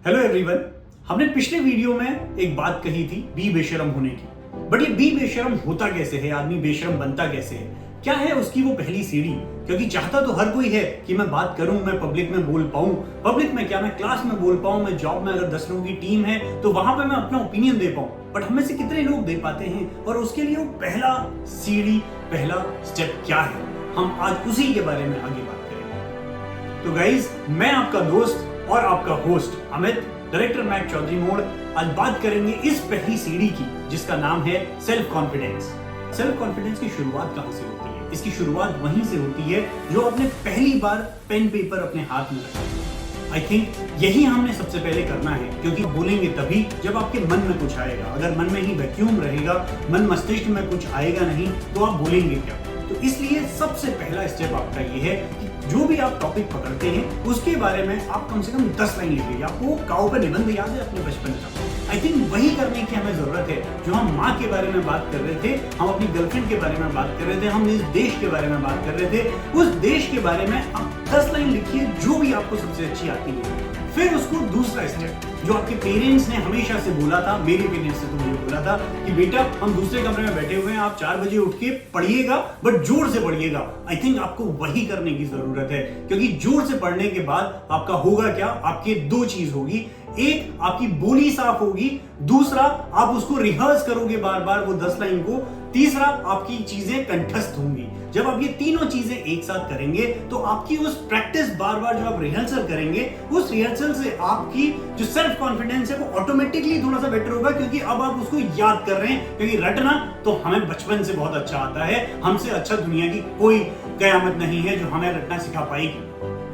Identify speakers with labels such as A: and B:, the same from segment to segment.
A: Hello everyone. हमने पिछले video में एक बात कही थी बी बेशरम होने की, बट ये बी बेशरम होता कैसे है, आदमी बेशरम बनता कैसे है, क्या है उसकी वो पहली सीढ़ी। क्योंकि चाहता तो हर कोई है कि मैं बात करूं, मैं पब्लिक में बोल पाऊं। पब्लिक में क्या, मैं क्लास में बोल पाऊं, मैं जॉब में अगर 10 लोगों की टीम है तो वहां पे मैं अपना ओपिनियन दे पाऊं। बट हम में से कितने लोग दे पाते हैं, और उसके लिए वो पहला सीढ़ी, पहला स्टेप क्या है, हम आज उसी के बारे में आगे बात करेंगे। तो गाइज, मैं आपका दोस्त और आपका होस्ट अमित, डायरेक्टर मैक चौधरी मोड़, आज बात करेंगे इस पहली सीढ़ी की जिसका नाम है सेल्फ कॉन्फिडेंस। सेल्फ कॉन्फिडेंस की शुरुआत कहां से होती है? इसकी शुरुआत वहीं से होती है जो आपने पहली बार पेन पेपर अपने हाथ में रखा है। आई थिंक यही हमने सबसे पहले करना है, क्योंकि बोलेंगे तभी जब आपके मन में कुछ आएगा। अगर मन में ही वैक्यूम रहेगा, मन मस्तिष्क में कुछ आएगा नहीं, तो आप बोलेंगे क्या? तो इसलिए सबसे पहला स्टेप आपका ये है कि जो भी आप टॉपिक पकड़ते हैं उसके बारे में आप कम से कम 10 लाइन लिखिए। आपको काव्य पर निबंध याद है अपने बचपन का? आई थिंक वही करने की हमें जरूरत है। जो हम माँ के बारे में बात कर रहे थे, हम अपनी गर्लफ्रेंड के बारे में बात कर रहे थे, हम इस देश के बारे में बात कर रहे थे, उस देश के बारे में आप 10 लाइन लिखिए जो भी आपको सबसे अच्छी आती है। फिर उसको दूसरा स्टेप, जो आपके पेरेंट्स ने हमेशा से बोला था, मेरे पेरेंट्स से तो मुझे बोला था कि बेटा हम दूसरे कमरे में बैठे हुए हैं, आप 4 बजे उठ के पढ़िएगा, बट जोर से पढ़िएगा। आई थिंक आपको वही करने की जरूरत है, क्योंकि जोर से पढ़ने के बाद आपका होगा क्या, आपके 2 चीज होगी। एक, आपकी बोली साफ होगी। दूसरा, आप उसको रिहर्स करोगे बार बार वो 10 लाइन को। तीसरा, आपकी चीजें कंठस्थ होंगी। जब आप ये तीनों चीजें एक साथ करेंगे तो आपकी उस प्रैक्टिस, बार बार जो आप रिहर्सल करेंगे, उस रिहर्सल से आपकी जो सेल्फ कॉन्फिडेंस है वो ऑटोमेटिकली थोड़ा सा बेटर होगा, क्योंकि अब आप उसको याद कर रहे हैं। क्योंकि रटना तो हमें बचपन से बहुत अच्छा आता है, हमसे अच्छा दुनिया की कोई कयामत नहीं है जो हमें रटना सिखा पाएगी।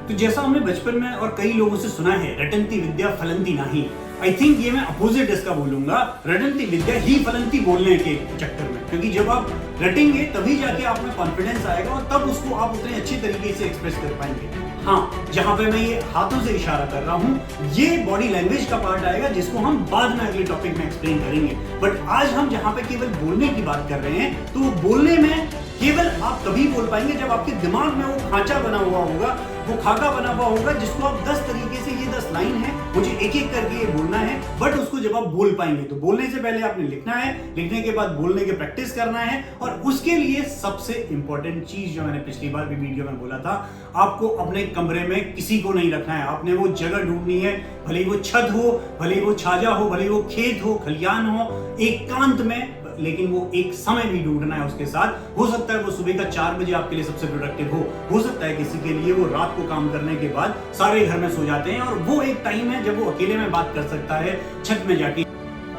A: तो जैसा हमने बचपन में और कई लोगों से सुना है, रटंती विद्या फलंती नहीं। आई थिंक ये मैं अपोजिट इसका बोलूंगा, रटंती विद्या ही फलंती बोलने के चक्कर में। क्योंकि जब आप रटेंगे तभी जाके आप में कॉन्फिडेंस आएगा और तब उसको आप उतने अच्छे तरीके से एक्सप्रेस कर पाएंगे। हाँ, जहां पे मैं ये हाथों से इशारा कर रहा हूं, ये बॉडी लैंग्वेज का पार्ट आएगा जिसको हम बाद में अगले टॉपिक में एक्सप्लेन करेंगे। बट आज हम जहां पे केवल बोलने की बात कर रहे हैं, तो बोलने में केवल आप तभी बोल पाएंगे जब आपके दिमाग में वो खांचा बना हुआ होगा, वो खाका बना हुआ होगा, जिसको आप 10 तरीके से, ये 10 लाइन है, मुझे एक एक करके ये बोलना है। बट उसको जब आप बोल पाएंगे, तो बोलने से पहले आपने लिखना है, लिखने के बाद बोलने की प्रैक्टिस करना है। और उसके लिए सबसे इंपॉर्टेंट चीज जो मैंने पिछली बार भी वीडियो में बोला था, आपको अपने कमरे में किसी को नहीं रखना है। आपने वो जगह ढूंढनी है, भले ही वो छत हो, भले ही वो छाजा हो, भले ही वो खेत हो, खलियान हो, एकांत में, लेकिन वो एक समय भी ढूंढना है उसके साथ। हो सकता है वो सुबह का 4 बजे आपके लिए सबसे प्रोडक्टिव हो सकता है किसी के लिए वो रात को काम करने के बाद सारे घर में सो जाते हैं और वो एक टाइम है जब वो अकेले में बात कर सकता है छत में जाके।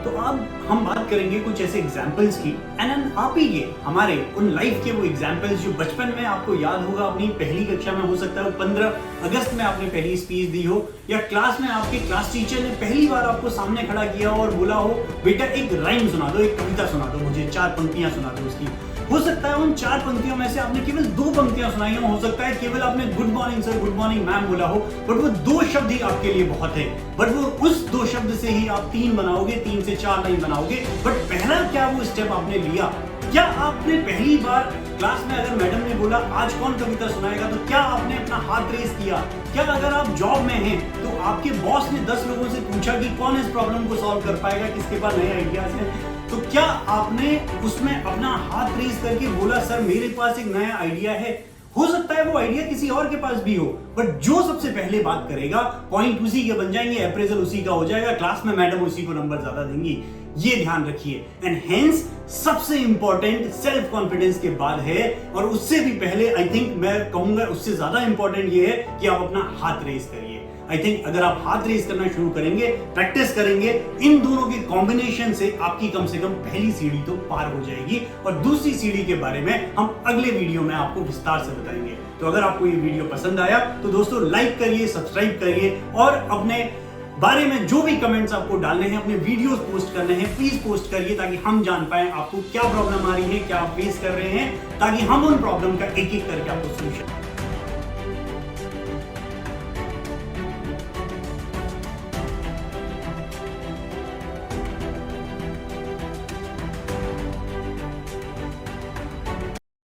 A: तो अब हम बात करेंगे कुछ ऐसे एग्जाम्पल्स की, एंड आप ही के हमारे उन लाइफ के वो एग्जाम्पल्स जो बचपन में आपको याद होगा, अपनी पहली कक्षा में, हो सकता है 15 अगस्त में आपने पहली स्पीच दी हो, या क्लास में आपके क्लास टीचर ने पहली बार आपको सामने खड़ा किया और बोला हो, बेटा एक राइम सुना दो, एक कविता सुना दो, मुझे 4 पंक्तियां सुना दो उसकी। हो सकता है उन 4 पंक्तियों में से आपने केवल 2 पंक्तियां सुनाई हो सकता है केवल आपने good morning sir, good morning ma'am बोला हो, बट वो 2 शब्द ही आपके लिए बहुत है। बट वो उस 2 शब्द से ही आप 3 बनाओगे, 3 से 4 लाइन बनाओगे। बट पहला क्या वो स्टेप आपने लिया? क्या आपने पहली बार क्लास में अगर मैडम ने बोला आज कौन कविता सुनाएगा, तो क्या आपने अपना हाथ रेस किया? क्या अगर आप जॉब में हैं तो आपके बॉस ने 10 लोगों से पूछा कि कौन इस प्रॉब्लम को सॉल्व कर पाएगा, किसके पास नए आइडियाज हैं, तो क्या आपने उसमें अपना हाथ रेस करके बोला सर मेरे पास एक नया आइडिया है? हो सकता है वो आइडिया किसी और के पास भी हो, बट जो सबसे पहले बात करेगा, पॉइंट उसी के बन जाएंगे, अप्रेजल उसी का हो जाएगा, क्लास में मैडम उसी को नंबर ज्यादा देंगी। ये ध्यान रखिए। एंड हेंस सबसे इंपॉर्टेंट सेल्फ कॉन्फिडेंस के बाद है, और उससे भी पहले आई थिंक मैं कहूंगा उससे ज्यादा इंपॉर्टेंट ये है कि आप अपना हाथ रेस करिए। आई थिंक अगर आप हाथ रेस करना शुरू करेंगे, प्रैक्टिस करेंगे, इन दोनों के कॉम्बिनेशन से आपकी कम से कम पहली सीढ़ी तो पार हो जाएगी, और दूसरी सीढ़ी के बारे में हम अगले वीडियो में आपको विस्तार से बताएंगे। तो अगर आपको ये वीडियो पसंद आया तो दोस्तों लाइक करिए, सब्सक्राइब करिए, और अपने बारे में जो भी कमेंट्स आपको डालने हैं, अपने वीडियोस पोस्ट करने हैं, प्लीज पोस्ट करिए ताकि हम जान पाए आपको क्या प्रॉब्लम आ रही है, क्या आप फेस कर रहे हैं, ताकि हम उन प्रॉब्लम का एक एक करके आपको सोल्यूशन